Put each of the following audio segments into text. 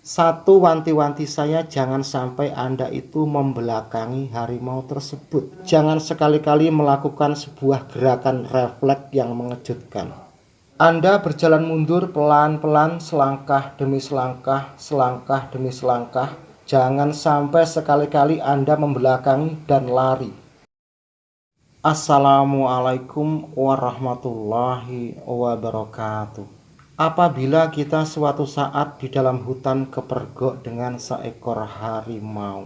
Satu, wanti-wanti saya jangan sampai Anda itu membelakangi harimau tersebut. Jangan sekali-kali melakukan sebuah gerakan refleks yang mengejutkan. Anda berjalan mundur pelan-pelan, selangkah demi selangkah, selangkah demi selangkah. Jangan sampai sekali-kali Anda membelakangi dan lari. Assalamualaikum warahmatullahi wabarakatuh. Apabila kita suatu saat di dalam hutan kepergok dengan seekor harimau.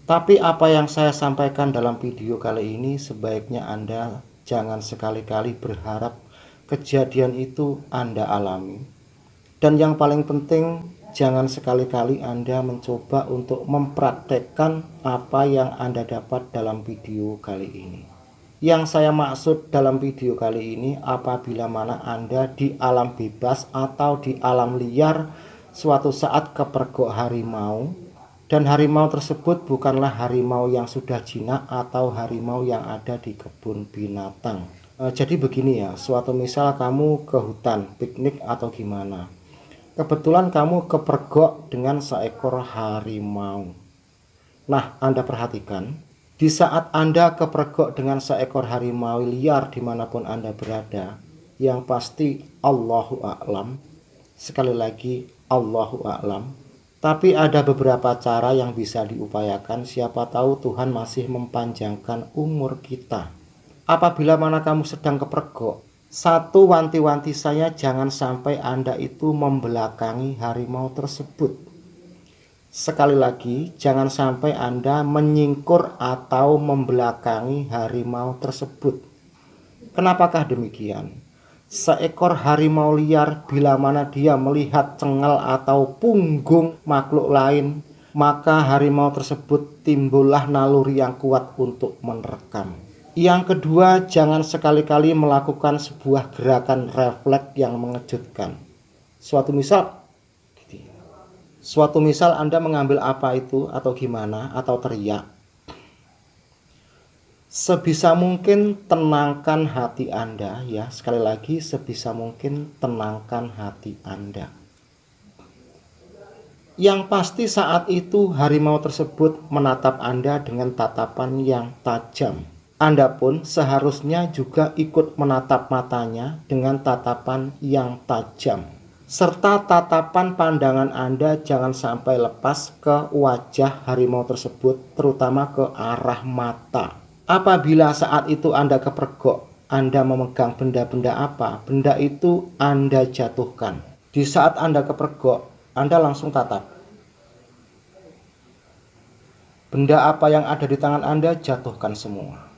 Tapi apa yang saya sampaikan dalam video kali ini, sebaiknya Anda jangan sekali-kali berharap kejadian itu Anda alami. Dan yang paling penting, jangan sekali-kali Anda mencoba untuk mempraktekkan apa yang Anda dapat dalam video kali ini. Yang saya maksud dalam video kali ini, apabila mana Anda di alam bebas atau di alam liar suatu saat kepergok harimau, dan harimau tersebut bukanlah harimau yang sudah jinak atau harimau yang ada di kebun binatang. Jadi begini ya, suatu misal kamu ke hutan piknik atau gimana, kebetulan kamu kepergok dengan seekor harimau. Nah, Anda perhatikan, di saat Anda kepergok dengan seekor harimau liar dimanapun Anda berada, yang pasti Allahu a'lam, sekali lagi Allahu a'lam. Tapi ada beberapa cara yang bisa diupayakan, siapa tahu Tuhan masih mempanjangkan umur kita. Apabila mana kamu sedang kepergok, satu, wanti-wanti saya jangan sampai Anda itu membelakangi harimau tersebut. Sekali lagi, jangan sampai Anda menyingkur atau membelakangi harimau tersebut. Kenapakah demikian? Seekor harimau liar bila mana dia melihat cengal atau punggung makhluk lain, maka harimau tersebut timbullah naluri yang kuat untuk menerkam. Yang kedua, jangan sekali-kali melakukan sebuah gerakan refleks yang mengejutkan. Suatu misal Anda mengambil apa itu atau gimana, atau teriak. Sebisa mungkin tenangkan hati Anda ya. Sekali lagi, sebisa mungkin tenangkan hati Anda. Yang pasti saat itu harimau tersebut menatap Anda dengan tatapan yang tajam. Anda pun seharusnya juga ikut menatap matanya dengan tatapan yang tajam. Serta tatapan pandangan Anda jangan sampai lepas ke wajah harimau tersebut, terutama ke arah mata. Apabila saat itu Anda kepergok, Anda memegang benda-benda apa, benda itu Anda jatuhkan. Di saat Anda kepergok, Anda langsung tatap. Benda apa yang ada di tangan Anda, jatuhkan semua.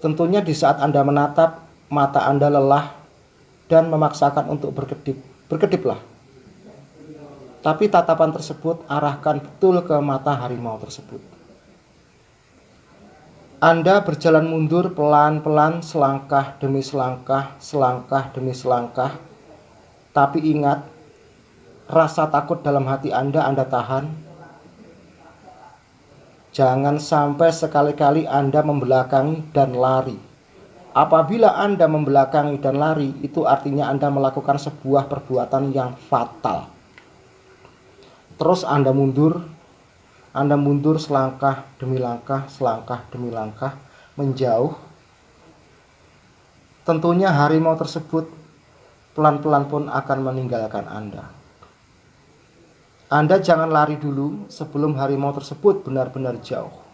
Tentunya di saat Anda menatap, mata Anda lelah dan memaksakan untuk berkedip. Berkediplah. Tapi tatapan tersebut arahkan betul ke mata harimau tersebut. Anda berjalan mundur pelan-pelan, selangkah demi selangkah, selangkah demi selangkah. Tapi ingat, rasa takut dalam hati Anda tahan. Jangan sampai sekali-kali Anda membelakangi dan lari. Apabila Anda membelakangi dan lari, itu artinya Anda melakukan sebuah perbuatan yang fatal. Terus Anda mundur selangkah demi langkah, selangkah demi langkah, menjauh. Tentunya harimau tersebut pelan-pelan pun akan meninggalkan Anda. Anda jangan lari dulu sebelum harimau tersebut benar-benar jauh.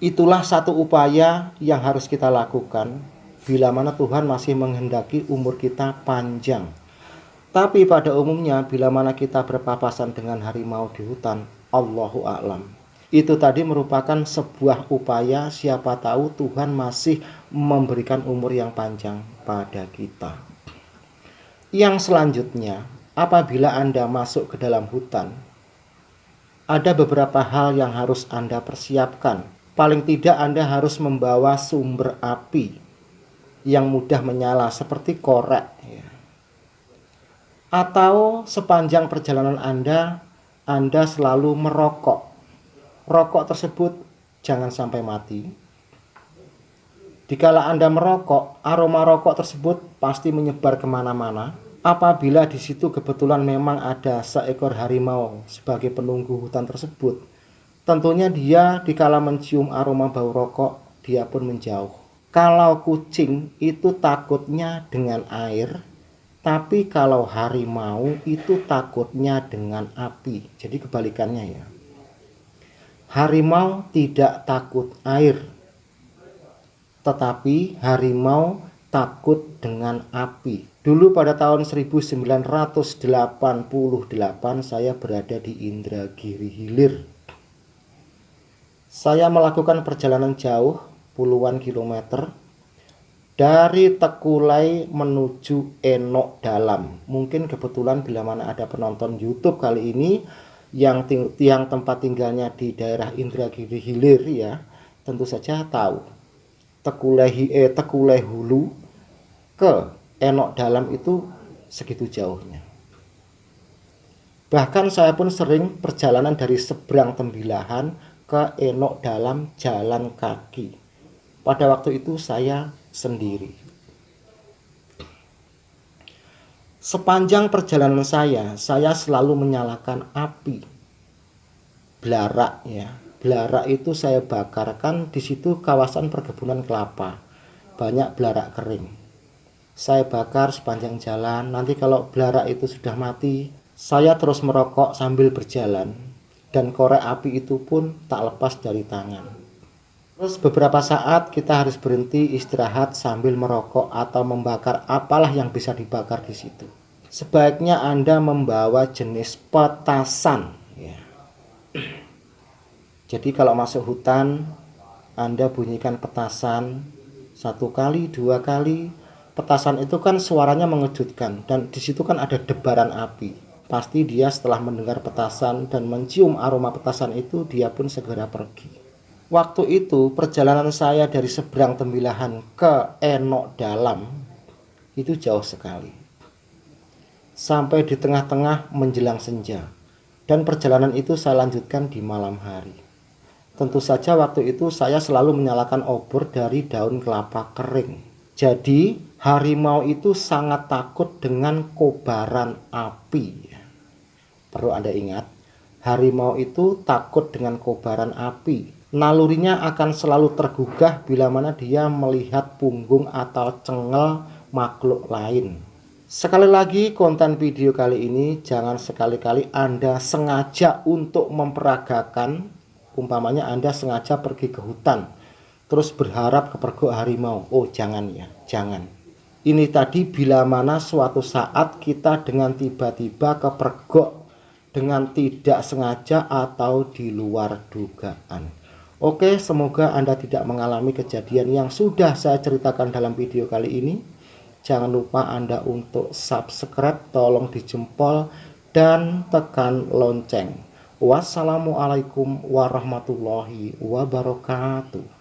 Itulah satu upaya yang harus kita lakukan bila mana Tuhan masih menghendaki umur kita panjang. Tapi pada umumnya bila mana kita berpapasan dengan harimau di hutan, Allahu a'lam, itu tadi merupakan sebuah upaya, siapa tahu Tuhan masih memberikan umur yang panjang pada kita. Yang selanjutnya, apabila Anda masuk ke dalam hutan, ada beberapa hal yang harus Anda persiapkan. Paling tidak Anda harus membawa sumber api yang mudah menyala seperti korek ya. Atau sepanjang perjalanan Anda selalu merokok. Rokok tersebut jangan sampai mati. Dikala Anda merokok, aroma rokok tersebut pasti menyebar kemana-mana. Apabila di situ kebetulan memang ada seekor harimau sebagai penunggu hutan tersebut, tentunya dia dikala mencium aroma bau rokok, dia pun menjauh. Kalau kucing itu takutnya dengan air, tapi kalau harimau itu takutnya dengan api. Jadi kebalikannya ya. Harimau tidak takut air, tetapi harimau takut dengan api. Dulu pada tahun 1988 saya berada di Indragiri Hilir. Saya melakukan perjalanan jauh puluhan kilometer dari Tekulai menuju Enok Dalam. Mungkin kebetulan bila mana ada penonton YouTube kali ini yang tempat tinggalnya di daerah Indragiri Hilir ya, tentu saja tahu Tekulai Hulu ke Enok Dalam itu segitu jauhnya. Bahkan saya pun sering perjalanan dari seberang Tembilahan ke Enok Dalam jalan kaki. Pada waktu itu saya sendiri. Sepanjang perjalanan saya selalu menyalakan api. Blarak ya. Blarak itu saya bakarkan, di situ kawasan perkebunan kelapa. Banyak blarak kering. Saya bakar sepanjang jalan. Nanti kalau blarak itu sudah mati, saya terus merokok sambil berjalan. Dan korek api itu pun tak lepas dari tangan. Terus beberapa saat kita harus berhenti istirahat sambil merokok atau membakar apalah yang bisa dibakar di situ. Sebaiknya Anda membawa jenis petasan ya. Jadi kalau masuk hutan, Anda bunyikan petasan 1 kali, 2 kali. Petasan itu kan suaranya mengejutkan, dan di situ kan ada debaran api. Pasti dia setelah mendengar petasan dan mencium aroma petasan itu, dia pun segera pergi. Waktu itu perjalanan saya dari seberang Tembilahan ke Enok Dalam itu jauh sekali. Sampai di tengah-tengah menjelang senja. Dan perjalanan itu saya lanjutkan di malam hari. Tentu saja waktu itu saya selalu menyalakan obor dari daun kelapa kering. Jadi harimau itu sangat takut dengan kobaran api. Perlu Anda ingat, harimau itu takut dengan kobaran api. Nalurinya akan selalu tergugah bila mana dia melihat punggung atau cengel makhluk lain. Sekali lagi, konten video kali ini jangan sekali-kali Anda sengaja untuk memperagakan. Umpamanya Anda sengaja pergi ke hutan terus berharap kepergok harimau. Oh jangan ya, jangan. Ini tadi bila mana suatu saat kita dengan tiba-tiba kepergok dengan tidak sengaja atau di luar dugaan. Oke, semoga Anda tidak mengalami kejadian yang sudah saya ceritakan dalam video kali ini. Jangan lupa Anda untuk subscribe, tolong dijempol dan tekan lonceng. Wassalamualaikum warahmatullahi wabarakatuh.